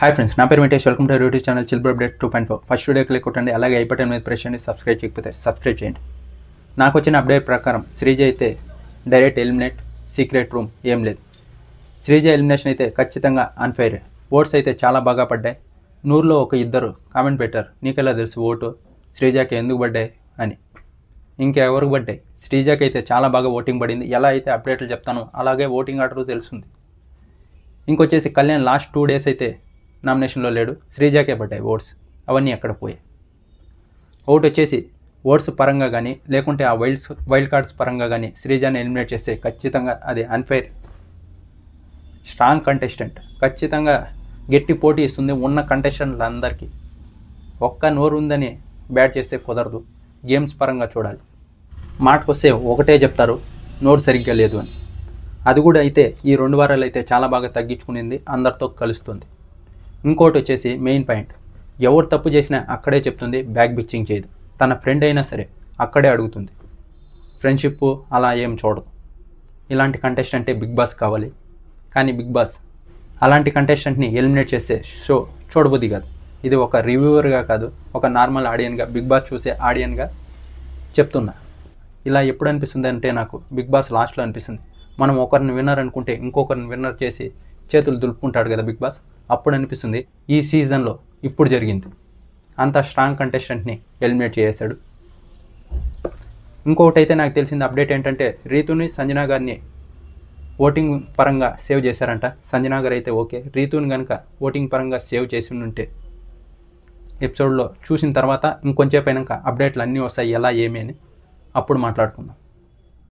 Hi friends, నా పేరు Venkatesh. Welcome to YouTube channel చిల్బర్ అప్డేట్ 2.4. ఫస్ట్ వీడియో క్లిక్ కొట్టండి, అలాగే ఐ బటన్ మీద ప్రెస్ చేయండి. సబ్స్క్రైబ్ చేయకపోతే సబ్స్క్రైబ్ చేయండి. నాకు వచ్చిన అప్డేట్ ప్రకారం శ్రీజ అయితే డైరెక్ట్ ఎలిమినేట్, సీక్రెట్ రూమ్ ఏం లేదు. శ్రీజ ఎలిమినేషన్ అయితే ఖచ్చితంగా అన్ఫెయిర్. ఓట్స్ అయితే చాలా బాగా పడ్డాయి. 100లో ఒక ఇద్దరు కామెంట్ పెట్టారు, నీకెలా తెలుసు ఓటు శ్రీజకి ఎందుకు పడ్డాయి అని. ఇంకెవరికి పడ్డాయి? శ్రీజకి అయితే చాలా బాగా ఓటింగ్ పడింది. ఎలా అయితే అప్డేట్లు చెప్తానో అలాగే ఓటింగ్ ఆర్డర్ తెలుస్తుంది. ఇంకొచ్చేసి కళ్యాణ్ లాస్ట్ 2 డేస్ అయితే నామినేషన్లో లేడు, శ్రీజాకే పడ్డాయి ఓట్స్. అవన్నీ ఎక్కడ పోయాయి? ఓటు వచ్చేసి ఓట్స్ పరంగా కానీ లేకుంటే ఆ వైల్డ్ కార్డ్స్ పరంగా కానీ శ్రీజాని ఎలిమినేట్ చేస్తే ఖచ్చితంగా అది అన్ఫెయిర్. స్ట్రాంగ్ కంటెస్టెంట్ ఖచ్చితంగా గట్టి పోటీ ఇస్తుంది ఉన్న కంటెస్టెంట్లందరికీ. ఒక్క నోరు ఉందని బ్యాట్ చేస్తే కుదరదు. గేమ్స్ పరంగా చూడాలి. మాటకు వస్తే ఒకటే చెప్తారు, నోరు సరిగ్గా లేదు అని. అది కూడా అయితే ఈ 2 వారాలు అయితే చాలా బాగా తగ్గించుకునింది, అందరితో కలుస్తుంది. ఇంకోటి వచ్చేసి మెయిన్ పాయింట్, ఎవరు తప్పు చేసినా అక్కడే చెప్తుంది, బ్యాక్ బిచ్చింగ్ చేయదు. తన ఫ్రెండ్ అయినా సరే అక్కడే అడుగుతుంది. ఫ్రెండ్షిప్ అలా ఏం చూడదు. ఇలాంటి కంటెస్టెంటే బిగ్ బాస్ కావాలి. కానీ బిగ్ బాస్ అలాంటి కంటెస్టెంట్ని ఎలిమినేట్ చేస్తే షో చూడబుద్ది కాదు. ఇది ఒక రివ్యూవర్గా కాదు, ఒక నార్మల్ ఆడియన్గా, బిగ్ బాస్ చూసే ఆడియన్గా చెప్తున్నా. ఇలా ఎప్పుడు అనిపిస్తుంది అంటే నాకు బిగ్ బాస్ లాస్ట్లో అనిపిస్తుంది, మనం ఒకరిని విన్నర్ అనుకుంటే ఇంకొకరిని విన్నర్ చేసి చేతులు దులుపుకుంటాడు కదా బిగ్ బాస్. అప్పుడు అనిపిస్తుంది ఈ సీజన్లో ఇప్పుడు జరిగింది. అంత స్ట్రాంగ్ కంటెస్టెంట్ని ఎలిమినేట్ చేశాడు. ఇంకొకటి అయితే నాకు తెలిసింది అప్డేట్ ఏంటంటే, రీతుని సంజనా గారిని ఓటింగ్ పరంగా సేవ్ చేశారంట. సంజనా గారు అయితే ఓకే, రీతుని కనుక ఓటింగ్ పరంగా సేవ్ చేసి ఉంటే ఎపిసోడ్లో చూసిన తర్వాత ఇంకొంచెం అయినాక అప్డేట్లు అన్నీ వస్తాయి ఎలా ఏమి అని అప్పుడు మాట్లాడుకుందాం.